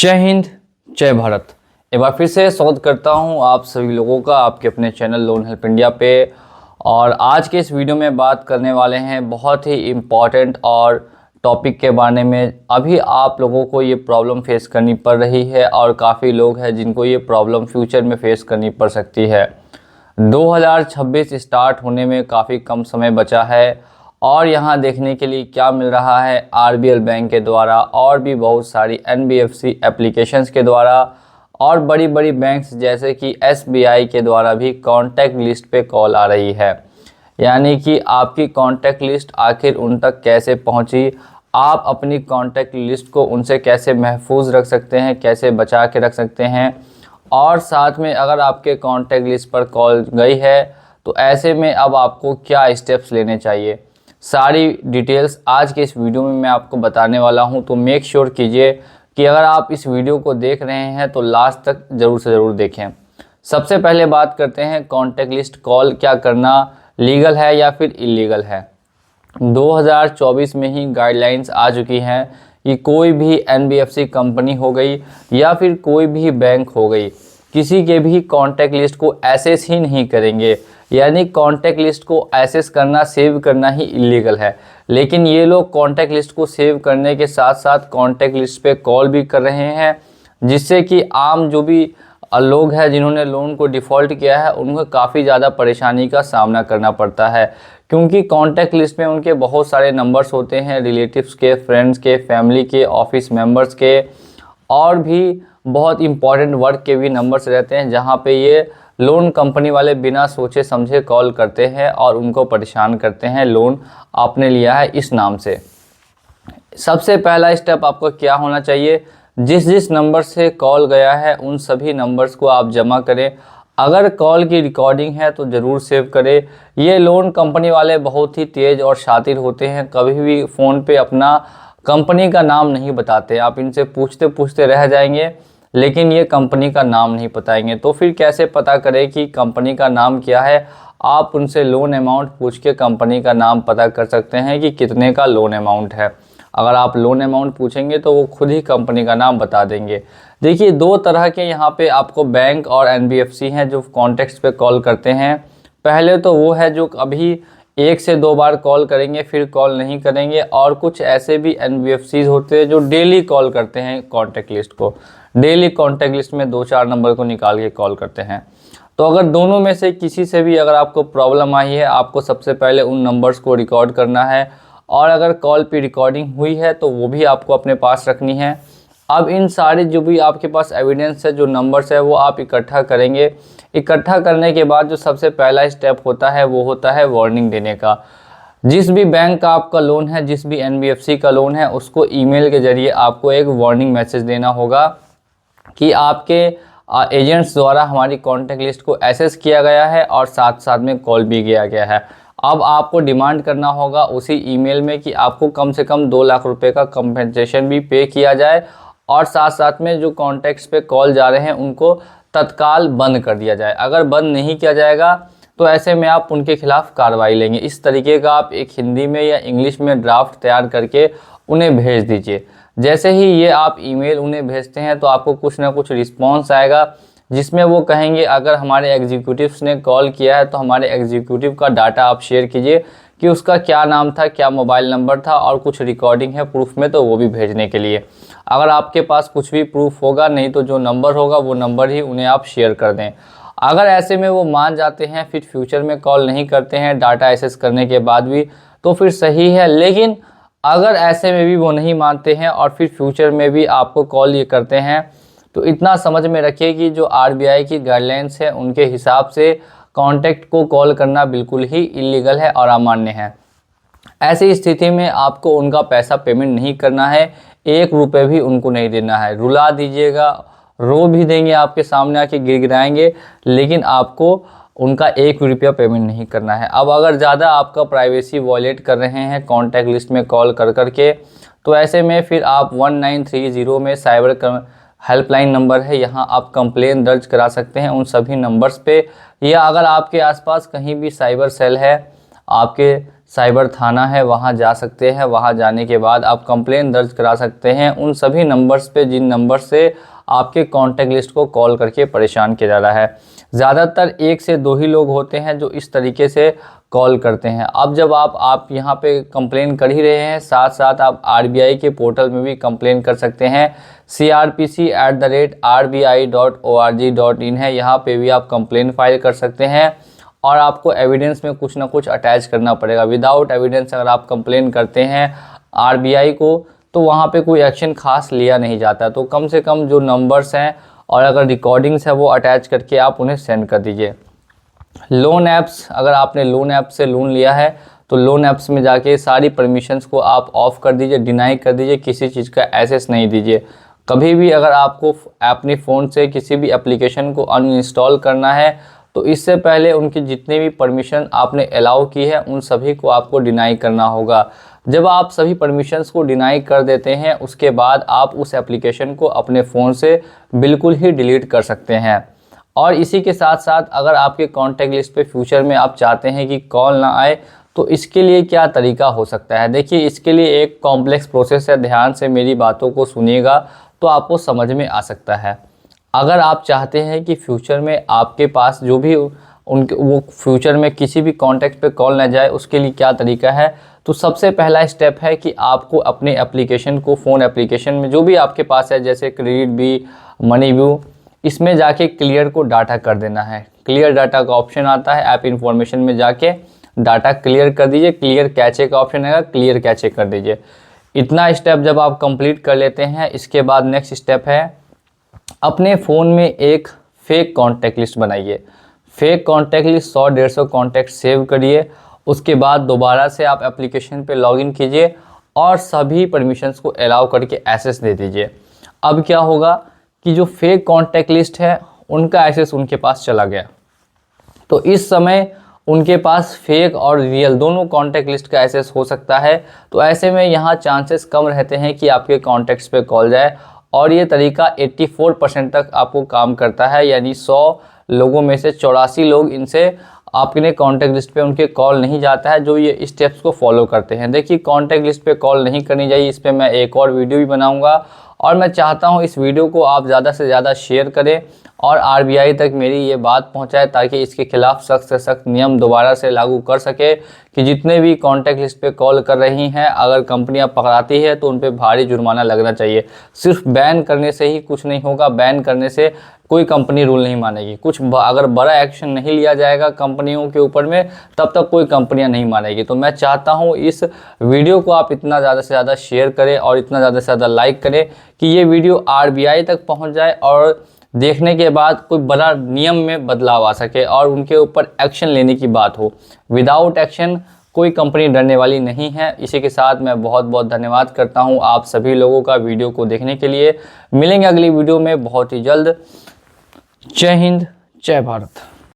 जय हिंद, जय भारत। एक बार फिर से स्वागत करता हूं आप सभी लोगों का आपके अपने चैनल लोन हेल्प इंडिया पे। और आज के इस वीडियो में बात करने वाले हैं बहुत ही इम्पॉर्टेंट और टॉपिक के बारे में। अभी आप लोगों को ये प्रॉब्लम फेस करनी पड़ रही है और काफ़ी लोग हैं जिनको ये प्रॉब्लम फ्यूचर में फेस करनी पड़ सकती है। 2026 स्टार्ट होने में काफ़ी कम समय बचा है और यहाँ देखने के लिए क्या मिल रहा है, आरबीएल बैंक के द्वारा और भी बहुत सारी एनबीएफसी एप्लीकेशंस के द्वारा और बड़ी बड़ी बैंक्स जैसे कि एसबीआई के द्वारा भी कॉन्टैक्ट लिस्ट पे कॉल आ रही है। यानी कि आपकी कॉन्टैक्ट लिस्ट आखिर उन तक कैसे पहुंची, आप अपनी कॉन्टैक्ट लिस्ट को उनसे कैसे महफूज रख सकते हैं, कैसे बचा के रख सकते हैं। और साथ में अगर आपके कॉन्टैक्ट लिस्ट पर कॉल गई है तो ऐसे में अब आपको क्या स्टेप्स लेने चाहिए, सारी डिटेल्स आज के इस वीडियो में मैं आपको बताने वाला हूं। तो मेक श्योर कीजिए कि अगर आप इस वीडियो को देख रहे हैं तो लास्ट तक ज़रूर से ज़रूर देखें। सबसे पहले बात करते हैं कॉन्टैक्ट लिस्ट कॉल क्या करना लीगल है या फिर इलीगल है। 2024 में ही गाइडलाइंस आ चुकी हैं कि कोई भी एनबीएफसी कंपनी हो गई या फिर कोई भी बैंक हो गई, किसी के भी कॉन्टैक्ट लिस्ट को एसेस ही नहीं करेंगे। यानी कॉन्टैक्ट लिस्ट को एसेस करना, सेव करना ही इलीगल है। लेकिन ये लोग कॉन्टैक्ट लिस्ट को सेव करने के साथ साथ कॉन्टैक्ट लिस्ट पे कॉल भी कर रहे हैं, जिससे कि आम जो भी लोग हैं जिन्होंने लोन को डिफ़ॉल्ट किया है उनको काफ़ी ज़्यादा परेशानी का सामना करना पड़ता है। क्योंकि कॉन्टैक्ट लिस्ट में उनके बहुत सारे नंबर्स होते हैं, रिलेटिव्स के, फ्रेंड्स के, फैमिली के, ऑफिस मेंबर्स के और भी बहुत इंपॉर्टेंट वर्क के भी नंबर्स रहते हैं, जहां पे ये लोन कंपनी वाले बिना सोचे समझे कॉल करते हैं और उनको परेशान करते हैं लोन आपने लिया है इस नाम से। सबसे पहला स्टेप आपको क्या होना चाहिए, जिस जिस नंबर से कॉल गया है उन सभी नंबर्स को आप जमा करें। अगर कॉल की रिकॉर्डिंग है तो ज़रूर सेव करें। ये लोन कंपनी वाले बहुत ही तेज़ और शातिर होते हैं, कभी भी फ़ोन पे अपना कंपनी का नाम नहीं बताते। आप इनसे पूछते पूछते रह जाएंगे लेकिन ये कंपनी का नाम नहीं बताएंगे। तो फिर कैसे पता करें कि कंपनी का नाम क्या है। आप उनसे लोन अमाउंट पूछ के कंपनी का नाम पता कर सकते हैं कि कितने का लोन अमाउंट है। अगर आप लोन अमाउंट पूछेंगे तो वो खुद ही कंपनी का नाम बता देंगे। देखिए, दो तरह के यहाँ पे आपको बैंक और एनबीएफसी हैं जो कॉन्टैक्ट्स पे कॉल करते हैं। पहले तो वो है जो अभी 1 से 2 बार कॉल करेंगे फिर कॉल नहीं करेंगे, और कुछ ऐसे भी एनबीएफसीज होते हैं जो डेली कॉल करते हैं कॉन्टैक्ट लिस्ट को, डेली कॉन्टैक्ट लिस्ट में 2-4 नंबर को निकाल के कॉल करते हैं। तो अगर दोनों में से किसी से भी अगर आपको प्रॉब्लम आई है, आपको सबसे पहले उन नंबर्स को रिकॉर्ड करना है और अगर कॉल पे रिकॉर्डिंग हुई है तो वो भी आपको अपने पास रखनी है। अब इन सारे जो भी आपके पास एविडेंस है, जो नंबर्स है, वो आप इकट्ठा करेंगे। इकट्ठा करने के बाद जो सबसे पहला स्टेप होता है वो होता है वार्निंग देने का। जिस भी बैंक का आपका लोन है, जिस भी एनबीएफसी का लोन है, उसको ईमेल के जरिए आपको एक वार्निंग मैसेज देना होगा कि आपके एजेंट्स द्वारा हमारी कॉन्टैक्ट लिस्ट को एसेस किया गया है और साथ साथ में कॉल भी किया गया है। अब आपको डिमांड करना होगा उसी ईमेल में कि आपको कम से कम 2 लाख रुपए का कंपनसेशन भी पे किया जाए और साथ साथ में जो कॉन्टैक्ट्स पे कॉल जा रहे हैं उनको तत्काल बंद कर दिया जाए। अगर बंद नहीं किया जाएगा तो ऐसे में आप उनके खिलाफ कार्रवाई लेंगे। इस तरीके का आप एक हिंदी में या इंग्लिश में ड्राफ्ट तैयार करके उन्हें भेज दीजिए। जैसे ही ये आप ईमेल उन्हें भेजते हैं तो आपको कुछ ना कुछ रिस्पॉन्स आएगा, जिसमें वो कहेंगे अगर हमारे एग्जीक्यूटिव्स ने कॉल किया है तो हमारे एग्जीक्यूटिव का डाटा आप शेयर कीजिए कि उसका क्या नाम था, क्या मोबाइल नंबर था, और कुछ रिकॉर्डिंग है प्रूफ में तो वो भी भेजने के लिए। अगर आपके पास कुछ भी प्रूफ होगा, नहीं तो जो नंबर होगा वो नंबर ही उन्हें आप शेयर कर दें। अगर ऐसे में वो मान जाते हैं, फिर फ्यूचर में कॉल नहीं करते हैं डाटा एक्सेस करने के बाद भी, तो फिर सही है। लेकिन अगर ऐसे में भी वो नहीं मानते हैं और फिर फ्यूचर में भी आपको कॉल ये करते हैं, तो इतना समझ में रखिए कि जो आरबीआई की गाइडलाइंस है उनके हिसाब से कॉन्टैक्ट को कॉल करना बिल्कुल ही इलीगल है और अमान्य है। ऐसी स्थिति में आपको उनका पैसा पेमेंट नहीं करना है, 1 रुपये भी उनको नहीं देना है। रुला दीजिएगा, रो भी देंगे, आपके सामने आके गिड़गिड़ाएंगे, लेकिन आपको उनका 1 रुपया पेमेंट नहीं करना है। अब अगर ज़्यादा आपका प्राइवेसी वॉयलेट कर रहे हैं कॉन्टैक्ट लिस्ट में कॉल कर करके, तो ऐसे में फिर आप 1930 में साइबर हेल्पलाइन नंबर है, यहाँ आप कंप्लेन दर्ज करा सकते हैं उन सभी नंबर्स पे। या अगर आपके आसपास कहीं भी साइबर सेल है, आपके साइबर थाना है वहाँ जा सकते हैं। वहाँ जाने के बाद आप कंप्लेन दर्ज करा सकते हैं उन सभी नंबर्स पे जिन नंबर से आपके कॉन्टैक्ट लिस्ट को कॉल करके परेशान किया जा रहा है। ज़्यादातर 1 से 2 ही लोग होते हैं जो इस तरीके से कॉल करते हैं। अब जब आप यहाँ पे कंप्लेन कर ही रहे हैं, साथ साथ आप RBI के पोर्टल में भी कंप्लेन कर सकते हैं। crpc@rbi.org.in है, यहाँ पे भी आप कंप्लेन फाइल कर सकते हैं और आपको एविडेंस में कुछ ना कुछ अटैच करना पड़ेगा। विदाउट एविडेंस अगर आप कंप्लेन करते हैं RBI को तो वहाँ पे कोई एक्शन खास लिया नहीं जाता। तो कम से कम जो नंबर्स हैं और अगर रिकॉर्डिंग्स है वो अटैच करके आप उन्हें सेंड कर दीजिए। लोन ऐप्स, अगर आपने लोन ऐप से लोन लिया है तो लोन ऐप्स में जाके सारी परमिशंस को आप ऑफ कर दीजिए, डिनाई कर दीजिए, किसी चीज़ का एक्सेस नहीं दीजिए। कभी भी अगर आपको अपने फ़ोन से किसी भी एप्लीकेशन को अनइंस्टॉल करना है तो इससे पहले उनकी जितने भी परमिशन आपने अलाउ की है उन सभी को आपको डिनाई करना होगा। जब आप सभी परमिशंस को डिनाई कर देते हैं उसके बाद आप उस एप्लीकेशन को अपने फ़ोन से बिल्कुल ही डिलीट कर सकते हैं। और इसी के साथ साथ अगर आपके कॉन्टैक्ट लिस्ट पे फ्यूचर में आप चाहते हैं कि कॉल ना आए तो इसके लिए क्या तरीका हो सकता है। देखिए, इसके लिए एक कॉम्प्लेक्स प्रोसेस है, ध्यान से मेरी बातों को सुनिएगा तो आपको समझ में आ सकता है। अगर आप चाहते हैं कि फ्यूचर में आपके पास जो भी उनके वो फ्यूचर में किसी भी कॉन्टैक्ट पे कॉल ना जाए उसके लिए क्या तरीका है, तो सबसे पहला स्टेप है कि आपको अपने एप्लीकेशन को, फ़ोन एप्लीकेशन में जो भी आपके पास है जैसे क्रेडिट बी, मनी व्यू, इसमें जाके क्लियर को डाटा कर देना है। क्लियर डाटा का ऑप्शन आता है, ऐप इन्फॉर्मेशन में जाके डाटा क्लियर कर दीजिए। क्लियर कैचे का ऑप्शन आएगा, क्लियर कैचे कर दीजिए। इतना स्टेप जब आप कंप्लीट कर लेते हैं इसके बाद नेक्स्ट स्टेप है अपने फ़ोन में एक फेक कॉन्टैक्ट लिस्ट बनाइए। Fake contact list 100-150 contact save करिए। उसके बाद दोबारा से आप एप्लीकेशन पे लॉगिन कीजिए और सभी परमिशंस को अलाउ करके एक्सेस दे दीजिए। अब क्या होगा कि जो फेक कॉन्टैक्ट लिस्ट है उनका एक्सेस उनके पास चला गया, तो इस समय उनके पास फेक और रियल दोनों कॉन्टैक्ट लिस्ट का एक्सेस हो सकता है। तो ऐसे में यहाँ चांसेस कम रहते हैं कि आपके कॉन्टैक्ट्स पे कॉल जाए और ये तरीका 84% तक आपको काम करता है। यानी 100 लोगों में से 84 लोग इनसे आपके कॉन्टैक्ट लिस्ट पे उनके कॉल नहीं जाता है जो ये स्टेप्स को फॉलो करते हैं। देखिए, कॉन्टैक्ट लिस्ट पे कॉल नहीं करनी चाहिए, इस पर मैं एक और वीडियो भी बनाऊंगा और मैं चाहता हूं इस वीडियो को आप ज़्यादा से ज़्यादा शेयर करें और RBI तक मेरी ये बात पहुंचाए ताकि इसके खिलाफ सख्त से सख्त नियम दोबारा से लागू कर सके कि जितने भी कॉन्टैक्ट लिस्ट पे कॉल कर रही हैं अगर कंपनियां पकड़ाती है तो उन पे भारी जुर्माना लगना चाहिए। सिर्फ बैन करने से ही कुछ नहीं होगा, बैन करने से कोई कंपनी रूल नहीं मानेगी। अगर बड़ा एक्शन नहीं लिया जाएगा कंपनियों के ऊपर में तब तक कोई कंपनियां नहीं मानेगी। तो मैं चाहता हूं इस वीडियो को आप इतना ज़्यादा से ज़्यादा शेयर करें और इतना ज़्यादा से ज़्यादा लाइक करें कि ये वीडियो RBI तक पहुंच जाए और देखने के बाद कोई बड़ा नियम में बदलाव आ सके और उनके ऊपर एक्शन लेने की बात हो। विदाउट एक्शन कोई कंपनी डरने वाली नहीं है। इसी के साथ मैं बहुत बहुत धन्यवाद करता हूं आप सभी लोगों का वीडियो को देखने के लिए। मिलेंगे अगली वीडियो में बहुत ही जल्द। जय हिंद, जय भारत।